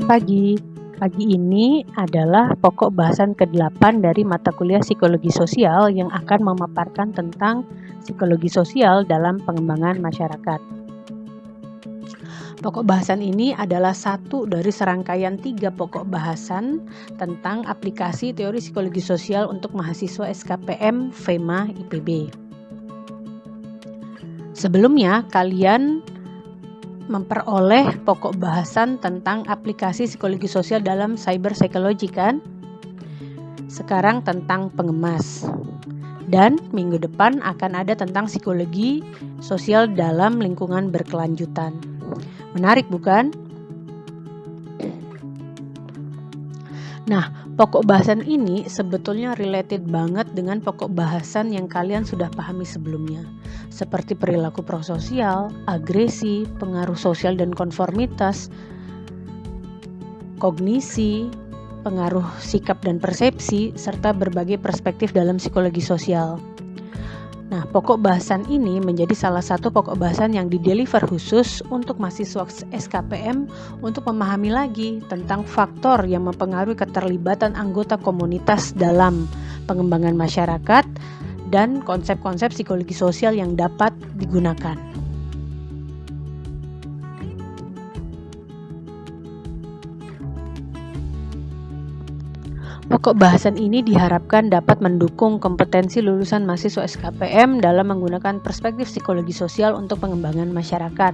pagi. Pagi ini adalah pokok bahasan ke-8 dari mata kuliah Psikologi Sosial yang akan memaparkan tentang psikologi sosial dalam pengembangan masyarakat. Pokok bahasan ini adalah satu dari serangkaian 3 pokok bahasan tentang aplikasi teori psikologi sosial untuk mahasiswa SKPM FEMA IPB. Sebelumnya, kalian memperoleh pokok bahasan tentang aplikasi psikologi sosial dalam cyber psychology kan? Sekarang tentang pengemas. Dan minggu depan akan ada tentang psikologi sosial dalam lingkungan berkelanjutan. Menarik bukan? Nah, pokok bahasan ini sebetulnya related banget dengan pokok bahasan yang kalian sudah pahami sebelumnya, seperti perilaku prososial, agresi, pengaruh sosial dan konformitas, kognisi, pengaruh sikap dan persepsi, serta berbagai perspektif dalam psikologi sosial. Nah, pokok bahasan ini menjadi salah satu pokok bahasan yang dideliver khusus untuk mahasiswa SKPM untuk memahami lagi tentang faktor yang mempengaruhi keterlibatan anggota komunitas dalam pengembangan masyarakat dan konsep-konsep psikologi sosial yang dapat digunakan. Pokok bahasan ini diharapkan dapat mendukung kompetensi lulusan mahasiswa SKPM dalam menggunakan perspektif psikologi sosial untuk pengembangan masyarakat.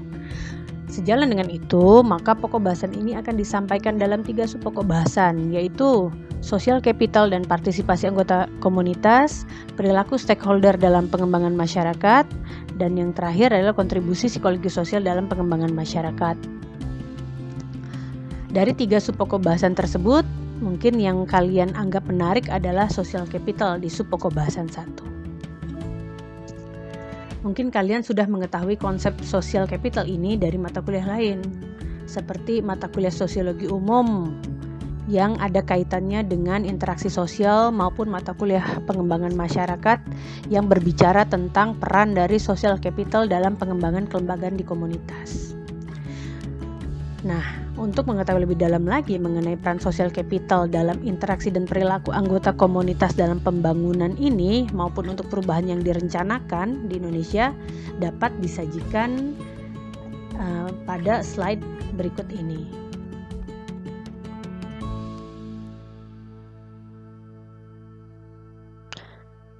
Sejalan dengan itu, maka pokok bahasan ini akan disampaikan dalam 3 subpokok bahasan, yaitu social capital dan partisipasi anggota komunitas, perilaku stakeholder dalam pengembangan masyarakat, dan yang terakhir adalah kontribusi psikologi sosial dalam pengembangan masyarakat. Dari 3 subpokok bahasan tersebut, mungkin yang kalian anggap menarik adalah social capital di subpokok bahasan 1. Mungkin kalian sudah mengetahui konsep social capital ini dari mata kuliah lain, seperti mata kuliah sosiologi umum yang ada kaitannya dengan interaksi sosial maupun mata kuliah pengembangan masyarakat yang berbicara tentang peran dari social capital dalam pengembangan kelembagaan di komunitas. Nah, untuk mengetahui lebih dalam lagi mengenai peran social capital dalam interaksi dan perilaku anggota komunitas dalam pembangunan ini maupun untuk perubahan yang direncanakan di Indonesia dapat disajikan pada slide berikut ini.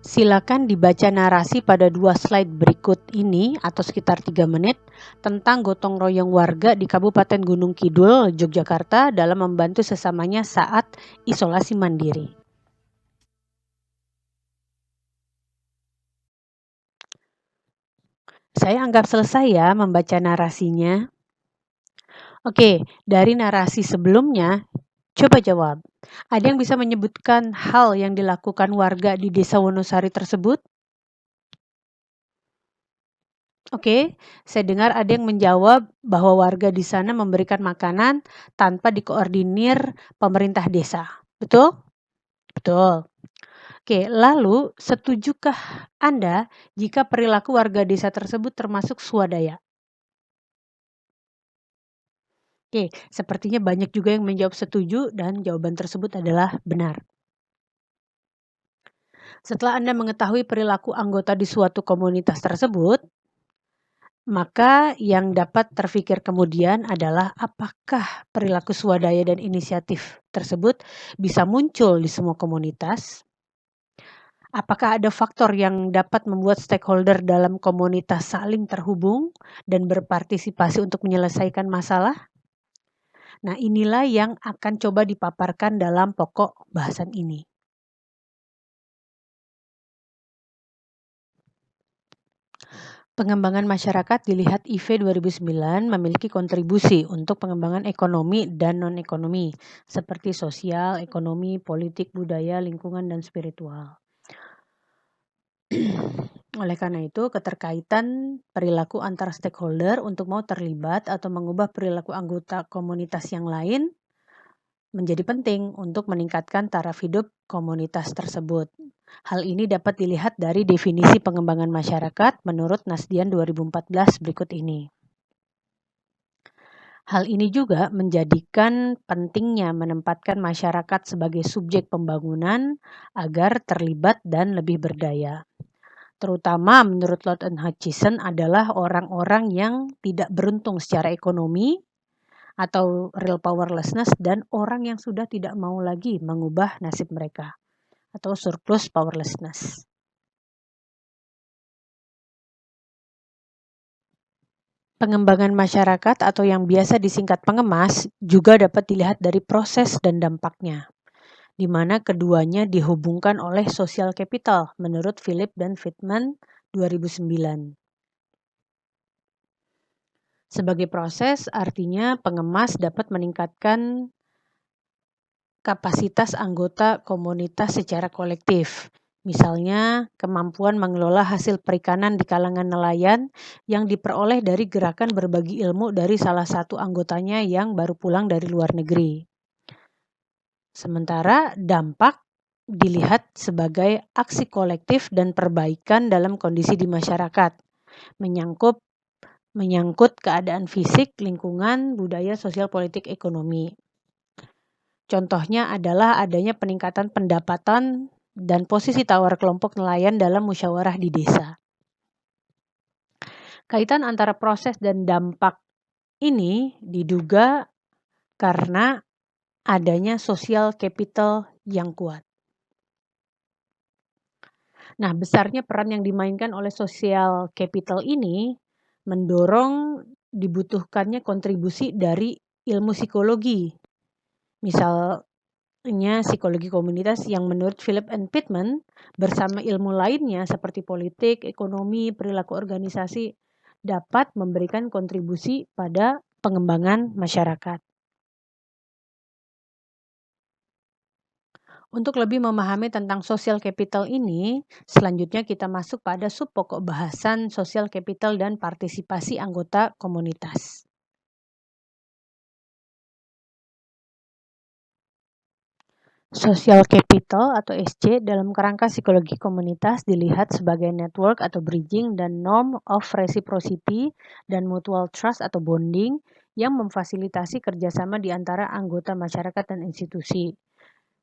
Silakan dibaca narasi pada 2 slide berikut ini atau sekitar 3 menit tentang gotong royong warga di Kabupaten Gunung Kidul, Yogyakarta dalam membantu sesamanya saat isolasi mandiri. Saya anggap selesai ya membaca narasinya. Oke, dari narasi sebelumnya, coba jawab. Ada yang bisa menyebutkan hal yang dilakukan warga di Desa Wonosari tersebut? Oke, saya dengar ada yang menjawab bahwa warga di sana memberikan makanan tanpa dikoordinir pemerintah desa. Betul? Betul. Oke, lalu setujukah Anda jika perilaku warga desa tersebut termasuk swadaya? Oke, sepertinya banyak juga yang menjawab setuju dan jawaban tersebut adalah benar. Setelah Anda mengetahui perilaku anggota di suatu komunitas tersebut, maka yang dapat terfikir kemudian adalah apakah perilaku swadaya dan inisiatif tersebut bisa muncul di semua komunitas? Apakah ada faktor yang dapat membuat stakeholder dalam komunitas saling terhubung dan berpartisipasi untuk menyelesaikan masalah? Nah, inilah yang akan coba dipaparkan dalam pokok bahasan ini. Pengembangan masyarakat dilihat IV 2009 memiliki kontribusi untuk pengembangan ekonomi dan non-ekonomi, seperti sosial, ekonomi, politik, budaya, lingkungan, dan spiritual. Oleh karena itu, keterkaitan perilaku antara stakeholder untuk mau terlibat atau mengubah perilaku anggota komunitas yang lain menjadi penting untuk meningkatkan taraf hidup komunitas tersebut. Hal ini dapat dilihat dari definisi pengembangan masyarakat menurut Nasdian 2014 berikut ini. Hal ini juga menjadikan pentingnya menempatkan masyarakat sebagai subjek pembangunan agar terlibat dan lebih berdaya. Terutama menurut Lord and Hutchison adalah orang-orang yang tidak beruntung secara ekonomi atau real powerlessness dan orang yang sudah tidak mau lagi mengubah nasib mereka atau surplus powerlessness. Pengembangan masyarakat atau yang biasa disingkat pengemas juga dapat dilihat dari proses dan dampaknya, di mana keduanya dihubungkan oleh social capital menurut Philip dan Friedman 2009. Sebagai proses, artinya pengemas dapat meningkatkan kapasitas anggota komunitas secara kolektif. Misalnya, kemampuan mengelola hasil perikanan di kalangan nelayan yang diperoleh dari gerakan berbagi ilmu dari salah satu anggotanya yang baru pulang dari luar negeri. Sementara dampak dilihat sebagai aksi kolektif dan perbaikan dalam kondisi di masyarakat, menyangkut keadaan fisik, lingkungan, budaya, sosial, politik, ekonomi. Contohnya adalah adanya peningkatan pendapatan dan posisi tawar kelompok nelayan dalam musyawarah di desa. Kaitan antara proses dan dampak ini diduga karena adanya social capital yang kuat. Nah, besarnya peran yang dimainkan oleh social capital ini mendorong dibutuhkannya kontribusi dari ilmu psikologi. Misalnya psikologi komunitas yang menurut Philip and Pittman bersama ilmu lainnya seperti politik, ekonomi, perilaku organisasi dapat memberikan kontribusi pada pengembangan masyarakat. Untuk lebih memahami tentang social capital ini, selanjutnya kita masuk pada sub pokok bahasan social capital dan partisipasi anggota komunitas. Social capital atau SC dalam kerangka psikologi komunitas dilihat sebagai network atau bridging dan norm of reciprocity dan mutual trust atau bonding yang memfasilitasi kerjasama di antara anggota masyarakat dan institusi.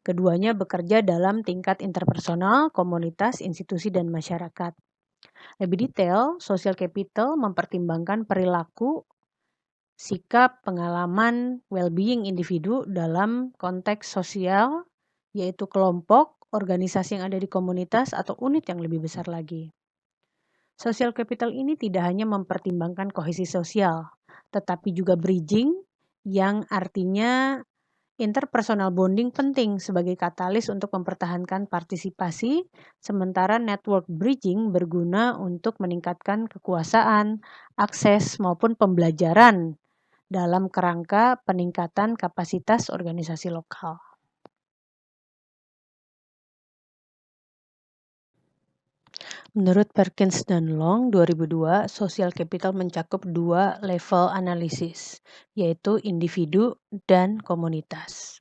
Keduanya bekerja dalam tingkat interpersonal, komunitas, institusi, dan masyarakat. Lebih detail, social capital mempertimbangkan perilaku, sikap, pengalaman, well-being individu dalam konteks sosial, yaitu kelompok, organisasi yang ada di komunitas, atau unit yang lebih besar lagi. Social capital ini tidak hanya mempertimbangkan kohesi sosial, tetapi juga bridging, yang artinya interpersonal bonding penting sebagai katalis untuk mempertahankan partisipasi, sementara network bridging berguna untuk meningkatkan kekuasaan, akses, maupun pembelajaran dalam kerangka peningkatan kapasitas organisasi lokal. Menurut Perkins dan Long 2002, social capital mencakup dua level analisis, yaitu individu dan komunitas.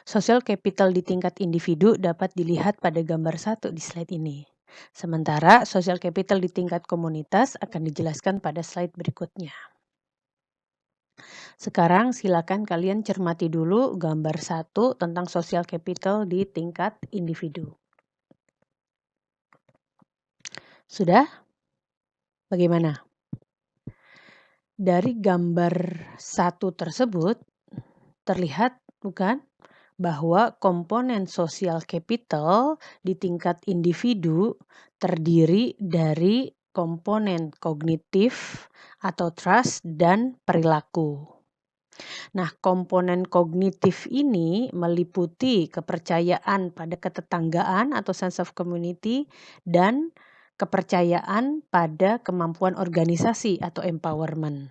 Social capital di tingkat individu dapat dilihat pada gambar 1 di slide ini. Sementara social capital di tingkat komunitas akan dijelaskan pada slide berikutnya. Sekarang silakan kalian cermati dulu gambar 1 tentang social capital di tingkat individu. Sudah? Bagaimana? Dari gambar 1 tersebut terlihat bukan bahwa komponen social capital di tingkat individu terdiri dari komponen kognitif atau trust dan perilaku. Nah, komponen kognitif ini meliputi kepercayaan pada ketetanggaan atau sense of community dan kepercayaan pada kemampuan organisasi atau empowerment.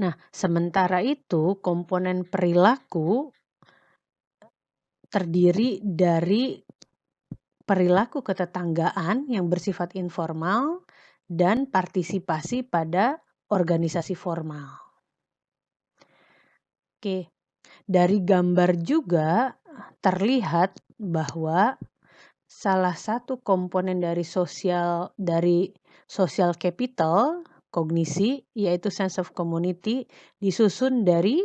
Nah, sementara itu komponen perilaku terdiri dari perilaku ketetanggaan yang bersifat informal dan partisipasi pada organisasi formal. Oke, dari gambar juga terlihat bahwa salah satu komponen dari social capital, kognisi, yaitu sense of community, disusun dari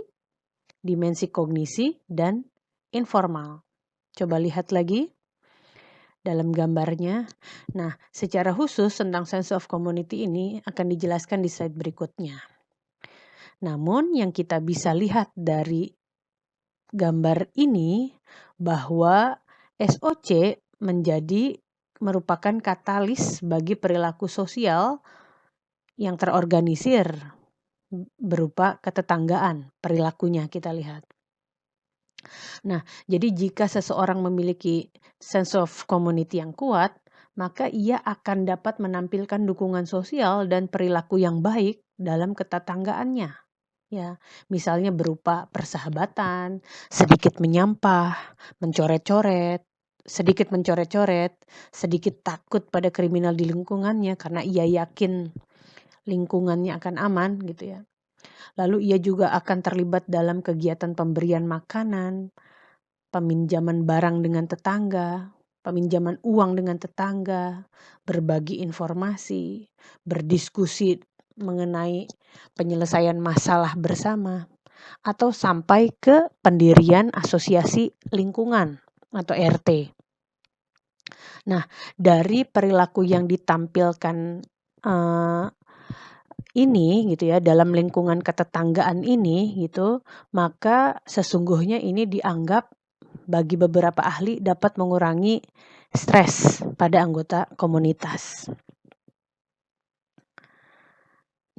dimensi kognisi dan informal. Coba lihat lagi dalam gambarnya. Nah, secara khusus tentang sense of community ini akan dijelaskan di slide berikutnya. Namun yang kita bisa lihat dari gambar ini bahwa SOC merupakan katalis bagi perilaku sosial yang terorganisir berupa ketetanggaan, perilakunya kita lihat. Nah, jadi jika seseorang memiliki sense of community yang kuat, maka ia akan dapat menampilkan dukungan sosial dan perilaku yang baik dalam ketetanggaannya. Ya, misalnya berupa persahabatan, sedikit menyampah, mencoret-coret, sedikit takut pada kriminal di lingkungannya karena ia yakin lingkungannya akan aman gitu ya. Lalu ia juga akan terlibat dalam kegiatan pemberian makanan, peminjaman barang dengan tetangga, peminjaman uang dengan tetangga, berbagi informasi, berdiskusi mengenai penyelesaian masalah bersama, atau sampai ke pendirian asosiasi lingkungan atau RT. Nah, dari perilaku yang ditampilkan ini gitu ya dalam lingkungan ketetanggaan ini gitu, maka sesungguhnya ini dianggap bagi beberapa ahli dapat mengurangi stres pada anggota komunitas.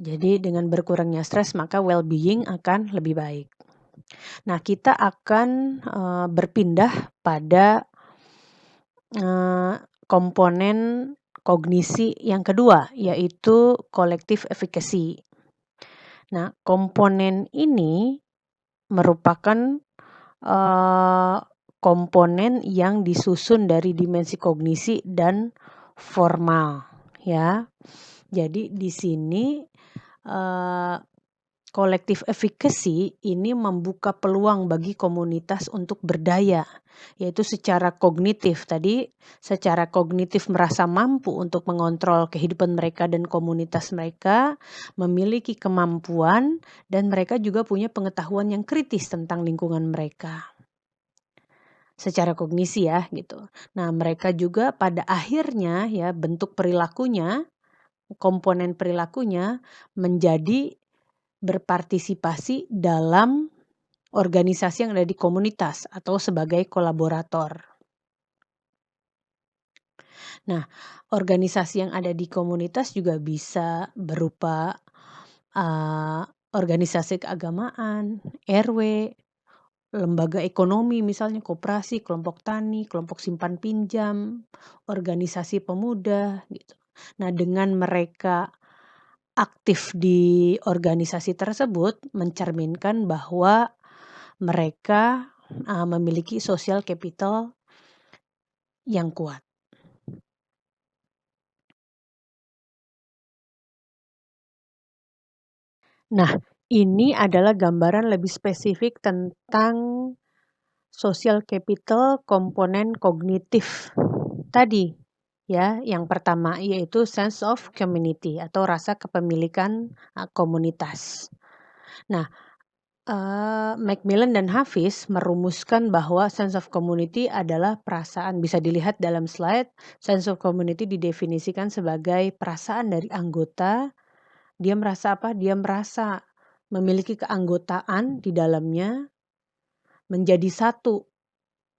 Jadi dengan berkurangnya stres maka well-being akan lebih baik. Nah, kita akan berpindah pada komponen kognisi yang kedua, yaitu collective efficacy. Nah, komponen ini merupakan komponen yang disusun dari dimensi kognisi dan formal, ya. Jadi di sini collective efficacy ini membuka peluang bagi komunitas untuk berdaya, yaitu secara kognitif. Tadi secara kognitif merasa mampu untuk mengontrol kehidupan mereka dan komunitas mereka, memiliki kemampuan dan mereka juga punya pengetahuan yang kritis tentang lingkungan mereka. Secara kognisi ya gitu. Nah, mereka juga pada akhirnya ya bentuk perilakunya, komponen perilakunya menjadi berpartisipasi dalam organisasi yang ada di komunitas atau sebagai kolaborator. Nah, organisasi yang ada di komunitas juga bisa berupa organisasi keagamaan, RW, lembaga ekonomi misalnya koperasi, kelompok tani, kelompok simpan pinjam, organisasi pemuda gitu. Nah, dengan mereka aktif di organisasi tersebut mencerminkan bahwa mereka memiliki social capital yang kuat. Nah, ini adalah gambaran lebih spesifik tentang social capital komponen kognitif tadi ya. Yang pertama yaitu sense of community atau rasa kepemilikan komunitas. Nah, Macmillan dan Hafiz merumuskan bahwa sense of community adalah perasaan, bisa dilihat dalam slide, sense of community didefinisikan sebagai perasaan dari anggota. Dia merasa apa? Dia merasa memiliki keanggotaan di dalamnya, menjadi satu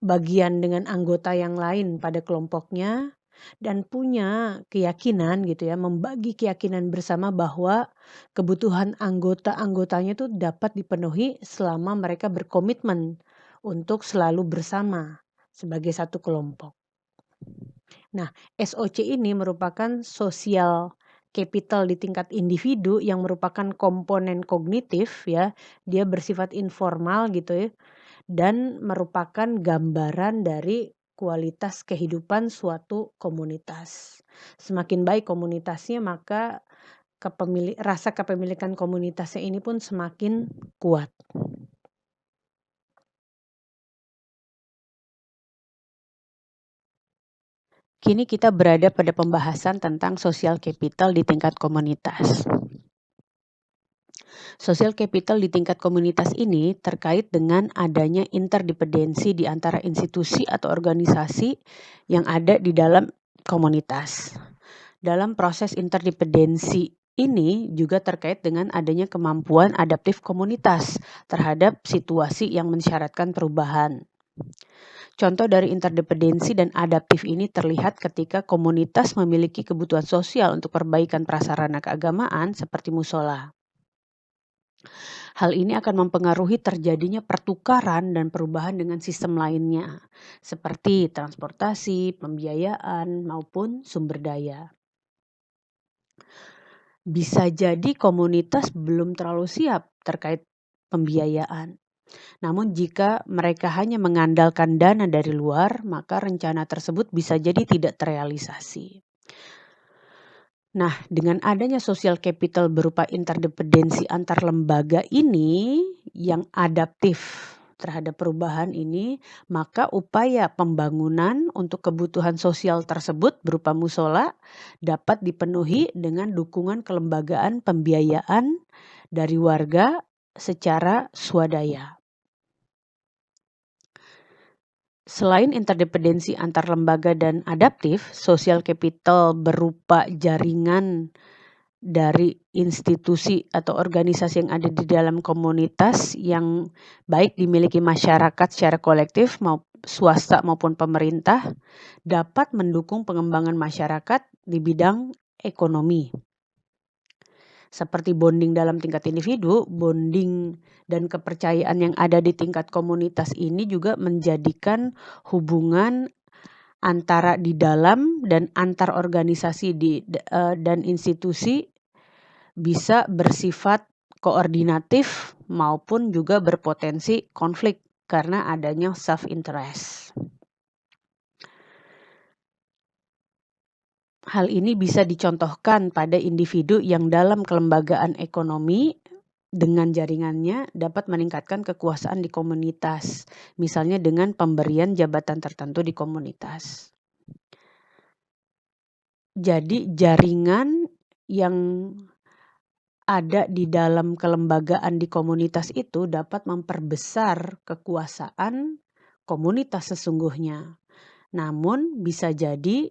bagian dengan anggota yang lain pada kelompoknya, dan punya keyakinan gitu ya, membagi keyakinan bersama bahwa kebutuhan anggota-anggotanya itu dapat dipenuhi selama mereka berkomitmen untuk selalu bersama sebagai satu kelompok. Nah, SOC ini merupakan social capital di tingkat individu yang merupakan komponen kognitif ya. Dia bersifat informal gitu ya, dan merupakan gambaran dari kualitas kehidupan suatu komunitas. Semakin baik komunitasnya, maka rasa kepemilikan komunitasnya ini pun semakin kuat. Kini kita berada pada pembahasan tentang social capital di tingkat komunitas. Social capital di tingkat komunitas ini terkait dengan adanya interdependensi di antara institusi atau organisasi yang ada di dalam komunitas. Dalam proses interdependensi ini juga terkait dengan adanya kemampuan adaptif komunitas terhadap situasi yang mensyaratkan perubahan. Contoh dari interdependensi dan adaptif ini terlihat ketika komunitas memiliki kebutuhan sosial untuk perbaikan prasarana keagamaan seperti musola. Hal ini akan mempengaruhi terjadinya pertukaran dan perubahan dengan sistem lainnya, seperti transportasi, pembiayaan, maupun sumber daya. Bisa jadi komunitas belum terlalu siap terkait pembiayaan. Namun jika mereka hanya mengandalkan dana dari luar, maka rencana tersebut bisa jadi tidak terrealisasi. Nah, dengan adanya social capital berupa interdependensi antar lembaga ini yang adaptif terhadap perubahan ini, maka upaya pembangunan untuk kebutuhan sosial tersebut berupa musola dapat dipenuhi dengan dukungan kelembagaan pembiayaan dari warga secara swadaya. Selain interdependensi antar lembaga dan adaptif, social capital berupa jaringan dari institusi atau organisasi yang ada di dalam komunitas yang baik dimiliki masyarakat secara kolektif, swasta maupun pemerintah, dapat mendukung pengembangan masyarakat di bidang ekonomi. Seperti bonding dalam tingkat individu, bonding dan kepercayaan yang ada di tingkat komunitas ini juga menjadikan hubungan antara di dalam dan antar organisasi dan institusi bisa bersifat koordinatif maupun juga berpotensi konflik karena adanya self-interest. Hal ini bisa dicontohkan pada individu yang dalam kelembagaan ekonomi dengan jaringannya dapat meningkatkan kekuasaan di komunitas, misalnya dengan pemberian jabatan tertentu di komunitas. Jadi jaringan yang ada di dalam kelembagaan di komunitas itu dapat memperbesar kekuasaan komunitas sesungguhnya. Namun bisa jadi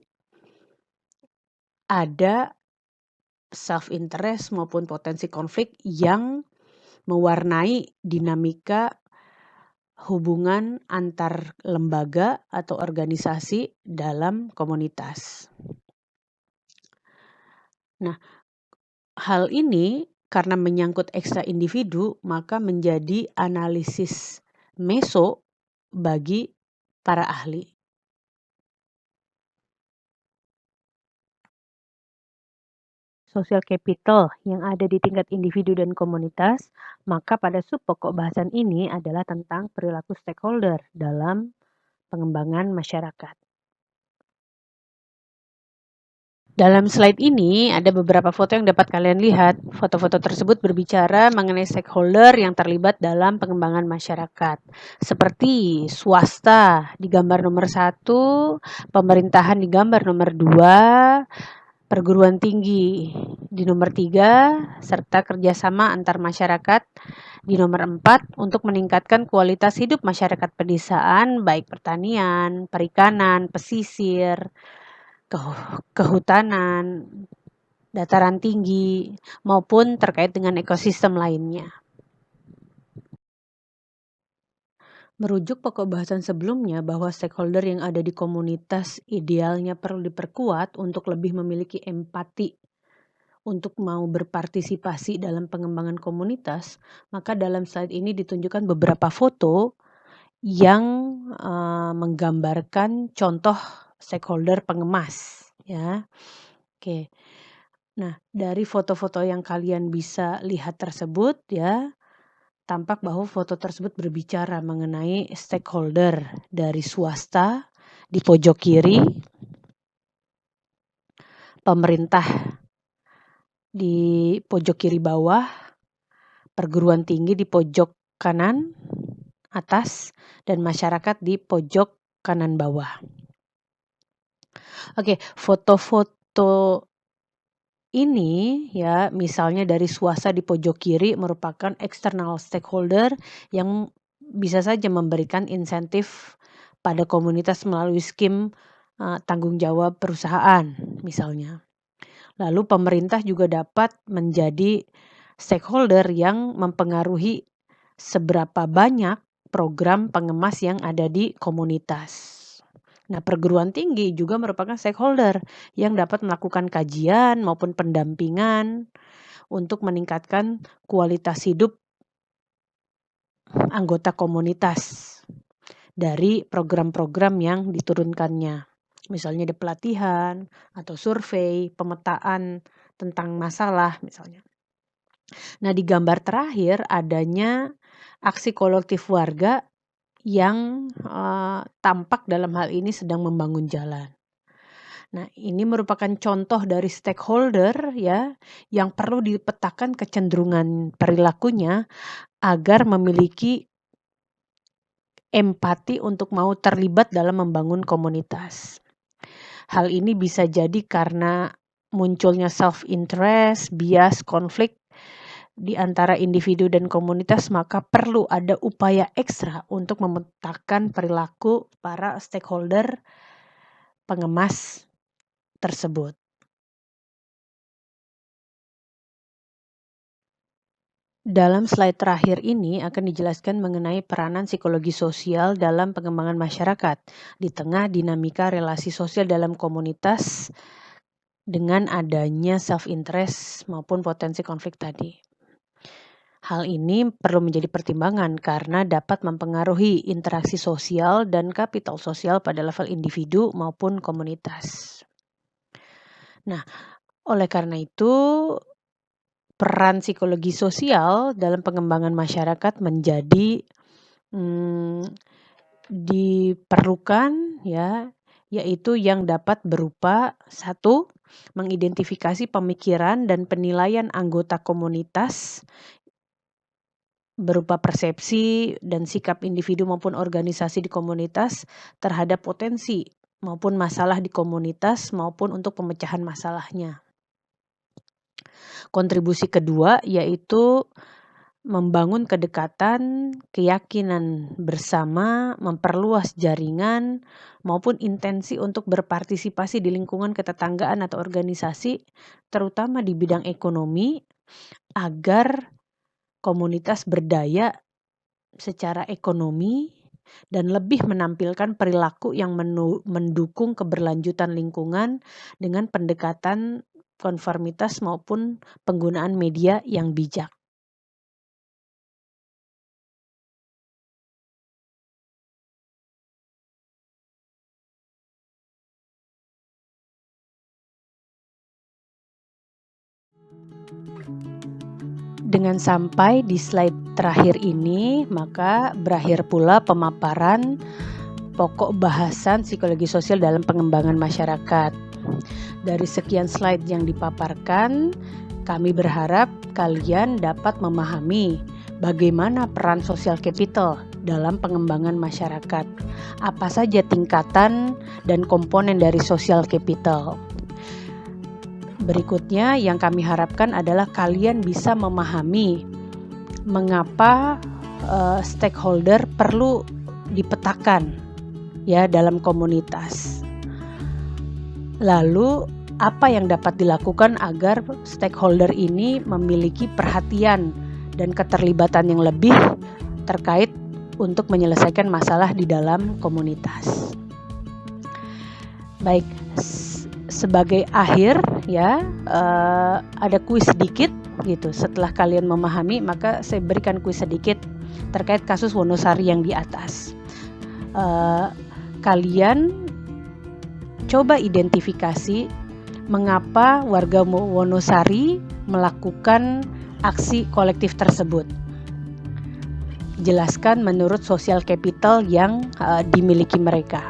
ada self-interest maupun potensi konflik yang mewarnai dinamika hubungan antar lembaga atau organisasi dalam komunitas. Nah, hal ini karena menyangkut ekstra individu, maka menjadi analisis meso bagi para ahli. Social capital yang ada di tingkat individu dan komunitas, maka pada subpokok bahasan ini adalah tentang perilaku stakeholder dalam pengembangan masyarakat. Dalam slide ini ada beberapa foto yang dapat kalian lihat. Foto-foto tersebut berbicara mengenai stakeholder yang terlibat dalam pengembangan masyarakat. Seperti swasta di gambar nomor 1, pemerintahan di gambar nomor 2, perguruan tinggi di nomor 3, serta kerjasama antar masyarakat di nomor 4 untuk meningkatkan kualitas hidup masyarakat pedesaan, baik pertanian, perikanan, pesisir, kehutanan, dataran tinggi, maupun terkait dengan ekosistem lainnya. Merujuk pokok bahasan sebelumnya bahwa stakeholder yang ada di komunitas idealnya perlu diperkuat untuk lebih memiliki empati untuk mau berpartisipasi dalam pengembangan komunitas, maka dalam slide ini ditunjukkan beberapa foto yang menggambarkan contoh stakeholder pengemas, ya. Oke. Nah, dari foto-foto yang kalian bisa lihat tersebut, ya, tampak bahwa foto tersebut berbicara mengenai stakeholder dari swasta di pojok kiri, pemerintah di pojok kiri bawah, perguruan tinggi di pojok kanan atas, dan masyarakat di pojok kanan bawah. Oke, foto-foto ini ya, misalnya dari swasta di pojok kiri merupakan external stakeholder yang bisa saja memberikan insentif pada komunitas melalui skim tanggung jawab perusahaan misalnya. Lalu pemerintah juga dapat menjadi stakeholder yang mempengaruhi seberapa banyak program pengemas yang ada di komunitas. Nah, perguruan tinggi juga merupakan stakeholder yang dapat melakukan kajian maupun pendampingan untuk meningkatkan kualitas hidup anggota komunitas dari program-program yang diturunkannya. Misalnya di pelatihan atau survei, pemetaan tentang masalah misalnya. Nah, di gambar terakhir adanya aksi kolektif warga yang tampak dalam hal ini sedang membangun jalan. Nah, ini merupakan contoh dari stakeholder ya yang perlu dipetakan kecenderungan perilakunya agar memiliki empati untuk mau terlibat dalam membangun komunitas. Hal ini bisa jadi karena munculnya self-interest, bias, konflik di antara individu dan komunitas, maka perlu ada upaya ekstra untuk memetakan perilaku para stakeholder pengemas tersebut. Dalam slide terakhir ini akan dijelaskan mengenai peranan psikologi sosial dalam pengembangan masyarakat di tengah dinamika relasi sosial dalam komunitas dengan adanya self-interest maupun potensi konflik tadi. Hal ini perlu menjadi pertimbangan karena dapat mempengaruhi interaksi sosial dan kapital sosial pada level individu maupun komunitas. Nah, oleh karena itu, peran psikologi sosial dalam pengembangan masyarakat menjadi diperlukan ya, yaitu yang dapat berupa 1, mengidentifikasi pemikiran dan penilaian anggota komunitas berupa persepsi dan sikap individu maupun organisasi di komunitas terhadap potensi maupun masalah di komunitas maupun untuk pemecahan masalahnya. Kontribusi kedua yaitu membangun kedekatan, keyakinan bersama, memperluas jaringan maupun intensi untuk berpartisipasi di lingkungan ketetanggaan atau organisasi, terutama di bidang ekonomi, agar komunitas berdaya secara ekonomi dan lebih menampilkan perilaku yang mendukung keberlanjutan lingkungan dengan pendekatan konformitas maupun penggunaan media yang bijak. Dengan sampai di slide terakhir ini, maka berakhir pula pemaparan pokok bahasan psikologi sosial dalam pengembangan masyarakat. Dari sekian slide yang dipaparkan, kami berharap kalian dapat memahami bagaimana peran social capital dalam pengembangan masyarakat. Apa saja tingkatan dan komponen dari social capital. Berikutnya yang kami harapkan adalah kalian bisa memahami mengapa stakeholder perlu dipetakan ya dalam komunitas. Lalu apa yang dapat dilakukan agar stakeholder ini memiliki perhatian dan keterlibatan yang lebih terkait untuk menyelesaikan masalah di dalam komunitas. Baik, sebagai akhir ya ada kuis sedikit gitu. Setelah kalian memahami, maka saya berikan kuis sedikit terkait kasus Wonosari yang di atas. Kalian coba identifikasi mengapa warga Wonosari melakukan aksi kolektif tersebut. Jelaskan menurut social capital yang dimiliki mereka.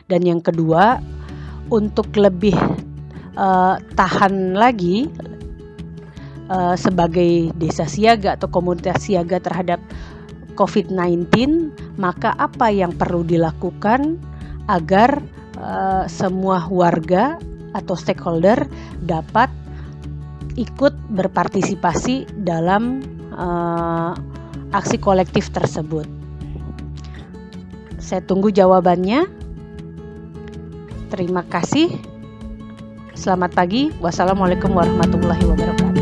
Dan yang kedua, untuk lebih tahan lagi sebagai desa siaga atau komunitas siaga terhadap COVID-19, maka apa yang perlu dilakukan agar semua warga atau stakeholder dapat ikut berpartisipasi dalam aksi kolektif tersebut. Saya tunggu jawabannya. Terima kasih. Selamat pagi. Wassalamualaikum warahmatullahi wabarakatuh.